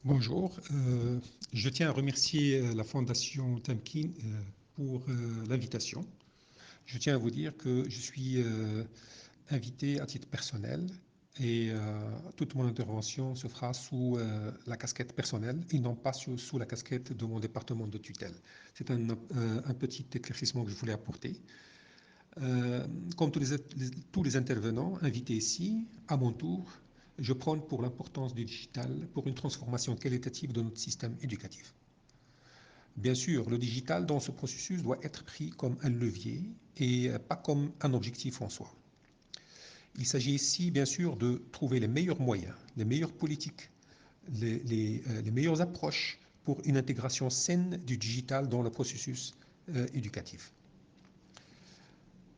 Bonjour, je tiens à remercier la Fondation Tamkin pour l'invitation. Je tiens à vous dire que je suis invité à titre personnel et toute mon intervention se fera sous la casquette personnelle et non pas sous la casquette de mon département de tutelle. C'est un petit éclaircissement que je voulais apporter. Euh, Comme tous les intervenants invités ici, à mon tour, je prône pour l'importance du digital pour une transformation qualitative de notre système éducatif. Bien sûr, le digital dans ce processus doit être pris comme un levier et pas comme un objectif en soi. Il s'agit ici, bien sûr, de trouver les meilleurs moyens, les meilleures politiques, les meilleures approches pour une intégration saine du digital dans le processus éducatif.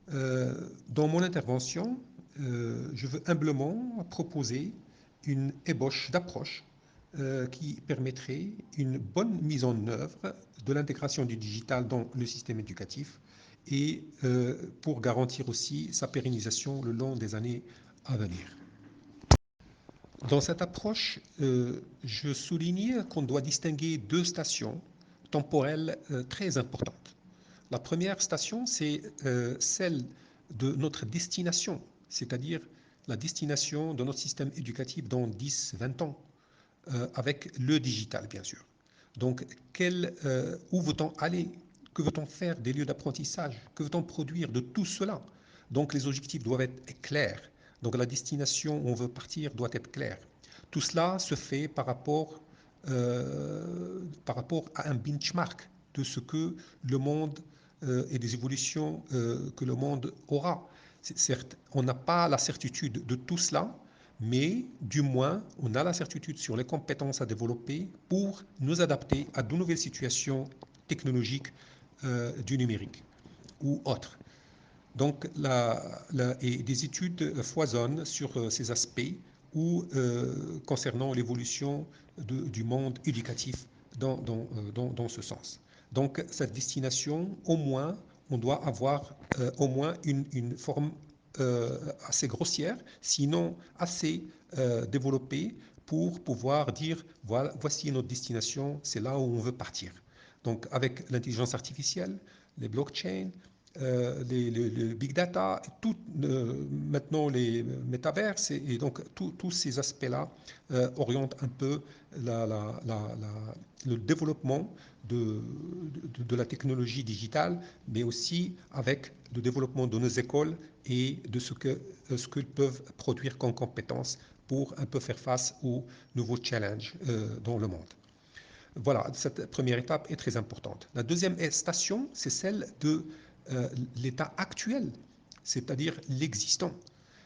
Dans mon intervention, je veux humblement proposer une ébauche d'approche qui permettrait une bonne mise en œuvre de l'intégration du digital dans le système éducatif et pour garantir aussi sa pérennisation le long des années à venir. Dans cette approche, je souligne qu'on doit distinguer deux stations temporelles très importantes. La première station, c'est celle de notre destination, c'est-à-dire la destination de notre système éducatif dans 10-20 ans, avec le digital, bien sûr. Donc, où veut-on aller? Que veut-on faire des lieux d'apprentissage? Que veut-on produire de tout cela? Donc, les objectifs doivent être clairs. Donc, la destination où on veut partir doit être claire. Tout cela se fait par rapport à un benchmark de ce que le monde et des évolutions que le monde aura. Certes, on n'a pas la certitude de tout cela, mais du moins, on a la certitude sur les compétences à développer pour nous adapter à de nouvelles situations technologiques du numérique ou autres. Donc, et des études foisonnent sur ces aspects ou concernant l'évolution du monde éducatif dans ce sens. Donc, cette destination, au moins, on doit avoir au moins une forme assez grossière, sinon assez développée pour pouvoir dire, voilà, voici notre destination, c'est là où on veut partir. Donc, avec l'intelligence artificielle, les blockchains, les big data, maintenant les métaverses, et donc tous ces aspects-là orientent un peu le développement de la technologie digitale, mais aussi avec le développement de nos écoles et de ce qu'ils peuvent produire comme compétences pour un peu faire face aux nouveaux challenges dans le monde. Voilà, cette première étape est très importante. La deuxième station, c'est celle de l'état actuel, c'est-à-dire l'existant.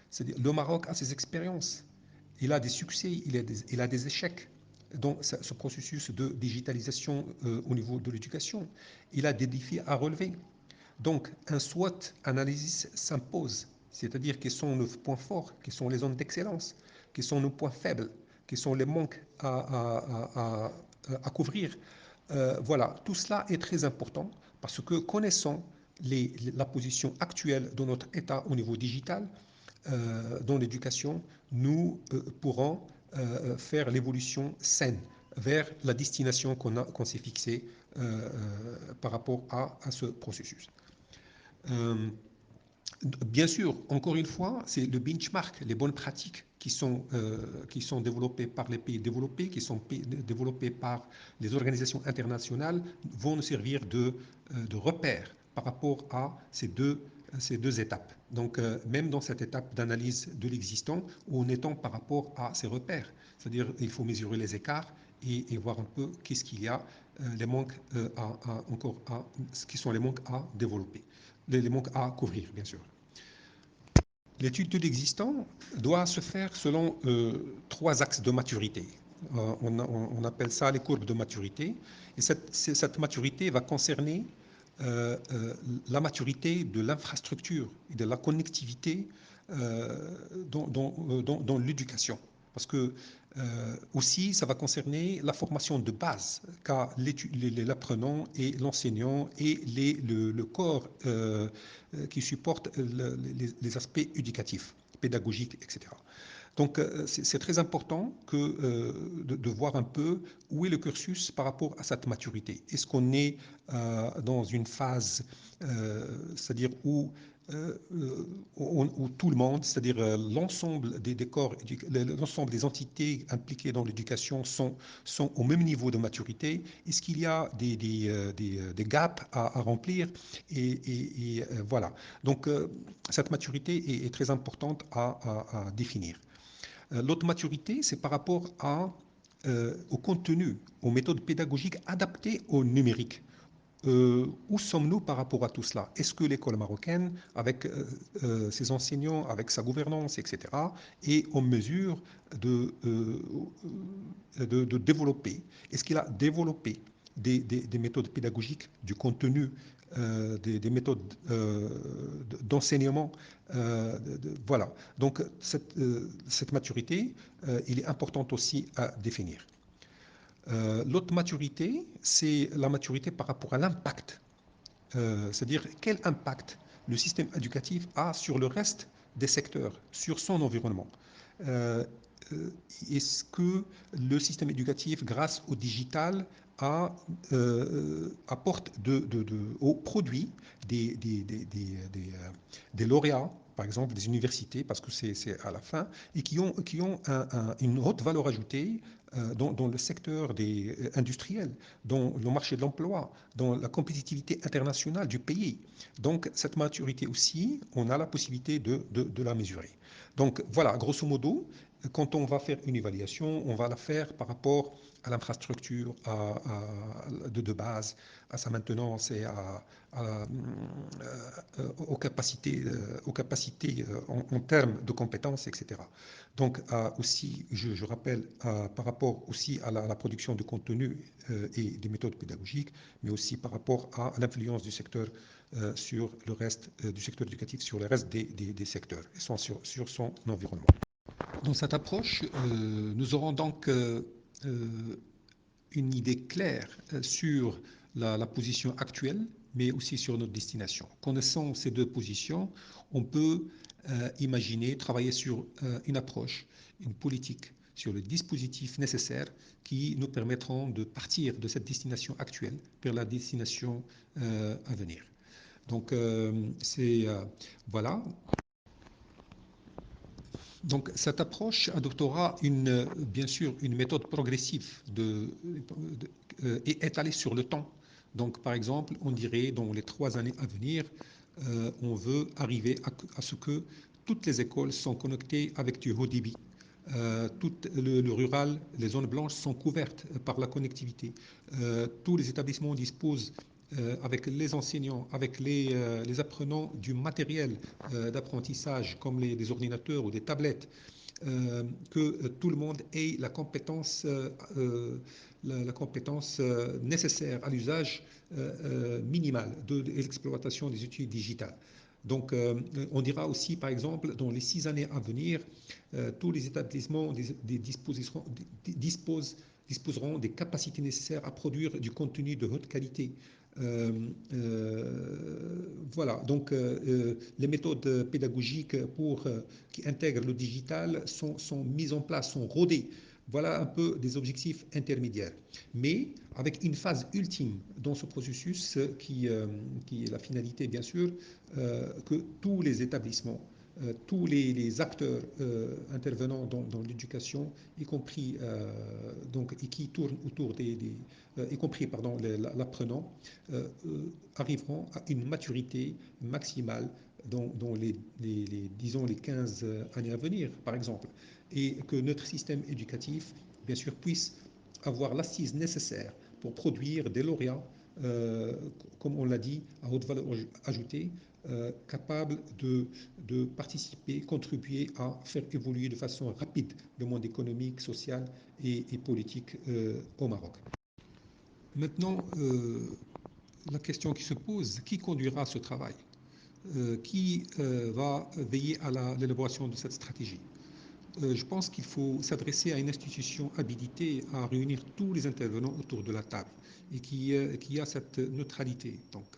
C'est-à-dire le Maroc a ses expériences, il a des succès, il a des échecs dans ce processus de digitalisation au niveau de l'éducation. Il a des défis à relever. Donc, un SWOT analysis s'impose, c'est-à-dire quels sont nos points forts, quelles sont les zones d'excellence, quels sont nos points faibles, quels sont les manques à couvrir. Voilà, tout cela est très important parce que connaissant la position actuelle de notre État au niveau digital, dans l'éducation, nous pourrons faire l'évolution saine vers la destination qu'on s'est fixée par rapport à ce processus. Euh, Bien sûr, encore une fois, c'est le benchmark, les bonnes pratiques qui sont développées par les pays développés, qui sont développées par les organisations internationales, vont nous servir de repère par rapport à ces deux étapes. Donc, même dans cette étape d'analyse de l'existant, où on étant par rapport à ces repères, c'est-à-dire il faut mesurer les écarts et voir un peu qu'est-ce qu'il y a, les manques ce qui sont les manques à développer, les manques à couvrir, bien sûr. L'étude de l'existant doit se faire selon trois axes de maturité. On appelle ça les courbes de maturité. Et cette maturité va concerner la maturité de l'infrastructure et de la connectivité dans l'éducation. Parce que aussi, ça va concerner la formation de base qu'a l'apprenant et l'enseignant et le corps qui supporte les aspects éducatifs, pédagogiques, etc. Donc, c'est très important de voir un peu où est le cursus par rapport à cette maturité. Est-ce qu'on est dans une phase, c'est-à-dire où tout le monde, c'est-à-dire l'ensemble des corps, l'ensemble des entités impliquées dans l'éducation sont au même niveau de maturité? Est-ce qu'il y a des gaps à remplir? Voilà. Donc, cette maturité est très importante à définir. L'autre maturité, c'est par rapport au contenu, aux méthodes pédagogiques adaptées au numérique. Où sommes-nous par rapport à tout cela? Est-ce que l'école marocaine, avec ses enseignants, avec sa gouvernance, etc., est en mesure de développer? Est-ce qu'il a développé des méthodes pédagogiques, du contenu, des méthodes d'enseignement? Voilà. Donc, cette maturité, il est important aussi à définir. L'autre maturité, c'est la maturité par rapport à l'impact. C'est-à-dire quel impact le système éducatif a sur le reste des secteurs, sur son environnement. Euh, Est-ce que le système éducatif, grâce au digital, apporte aux produits des lauréats, par exemple des universités, parce que c'est à la fin, et qui ont une haute valeur ajoutée dans le secteur industriel, dans le marché de l'emploi, dans la compétitivité internationale du pays. Donc cette maturité aussi, on a la possibilité de la mesurer. Donc voilà, grosso modo, quand on va faire une évaluation, on va la faire par rapport à l'infrastructure de base, à sa maintenance et aux capacités en termes de compétences, etc. Donc aussi, je rappelle, par rapport aussi à la production de contenu et des méthodes pédagogiques, mais aussi par rapport à l'influence du secteur sur le reste du secteur éducatif, sur le reste des secteurs, et sur son environnement. Dans cette approche, nous aurons donc une idée claire sur la position actuelle, mais aussi sur notre destination. Connaissant ces deux positions, on peut imaginer, travailler sur une approche, une politique, sur le dispositif nécessaire qui nous permettront de partir de cette destination actuelle vers la destination à venir. Donc, voilà. Donc, cette approche adoptera bien sûr une méthode progressive et étalée sur le temps. Donc, par exemple, on dirait dans les 3 années à venir, on veut arriver à ce que toutes les écoles sont connectées avec du haut débit. Tout le rural, les zones blanches sont couvertes par la connectivité. Tous les établissements disposent avec les enseignants, avec les apprenants du matériel d'apprentissage comme des ordinateurs ou des tablettes, que tout le monde ait la compétence, la compétence nécessaire à l'usage minimal de l'exploitation des outils digitales. Donc, on dira aussi, par exemple, dans les 6 années à venir, tous les établissements disposeront des capacités nécessaires à produire du contenu de haute qualité. Voilà, donc les méthodes pédagogiques qui intègrent le digital sont mises en place, sont rodées. Voilà un peu des objectifs intermédiaires. Mais avec une phase ultime dans ce processus qui est la finalité, bien sûr, que tous les établissements, tous les acteurs intervenant dans l'éducation, y compris donc, et qui tournent autour y compris pardon, l'apprenant, arriveront à une maturité maximale dans disons, les 15 années à venir, par exemple, et que notre système éducatif, bien sûr, puisse avoir l'assise nécessaire pour produire des lauréats, comme on l'a dit, à haute valeur ajoutée, capables de participer, contribuer à faire évoluer de façon rapide le monde économique, social et politique au Maroc. Maintenant, la question qui se pose, qui conduira ce travail? Qui va veiller à l'élaboration de cette stratégie? Je pense qu'il faut s'adresser à une institution habilitée à réunir tous les intervenants autour de la table et qui a cette neutralité. Donc,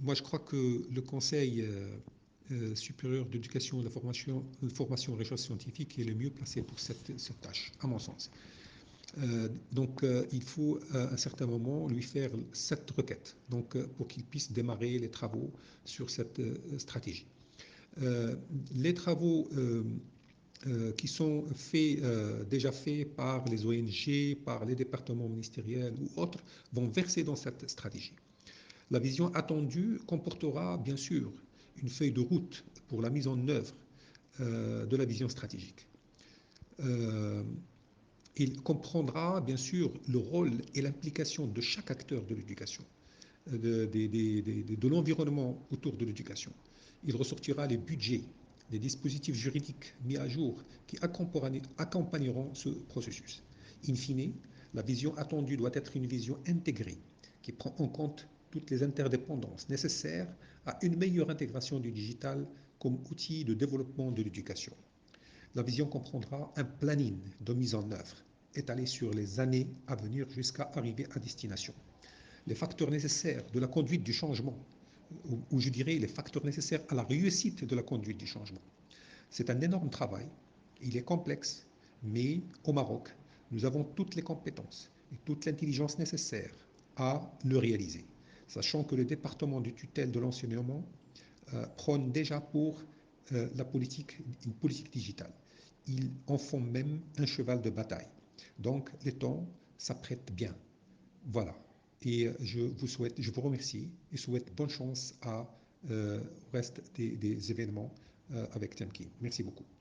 moi, je crois que le Conseil supérieur d'éducation et de formation et recherche scientifique qui est le mieux placé pour cette tâche, à mon sens. Donc, il faut à un certain moment lui faire cette requête pour qu'il puisse démarrer les travaux sur cette stratégie. Les travaux qui sont déjà faits par les ONG, par les départements ministériels ou autres, vont verser dans cette stratégie. La vision attendue comportera bien sûr une feuille de route pour la mise en œuvre de la vision stratégique. Il comprendra bien sûr le rôle et l'implication de chaque acteur de l'éducation, de l'environnement autour de l'éducation. Il ressortira les budgets, les dispositifs juridiques mis à jour qui accompagneront ce processus. In fine, la vision attendue doit être une vision intégrée qui prend en compte toutes les interdépendances nécessaires à une meilleure intégration du digital comme outil de développement de l'éducation. La vision comprendra un planning de mise en œuvre étalé sur les années à venir jusqu'à arriver à destination. Les facteurs nécessaires de la conduite du changement, ou je dirais les facteurs nécessaires à la réussite de la conduite du changement. C'est un énorme travail, il est complexe, mais au Maroc, nous avons toutes les compétences et toute l'intelligence nécessaire à le réaliser, sachant que le département de tutelle de l'enseignement prône déjà pour une politique digitale. Ils en font même un cheval de bataille. Donc, les temps s'apprêtent bien. Voilà. Et je vous remercie et souhaite bonne chance au reste des événements avec Temki. Merci beaucoup.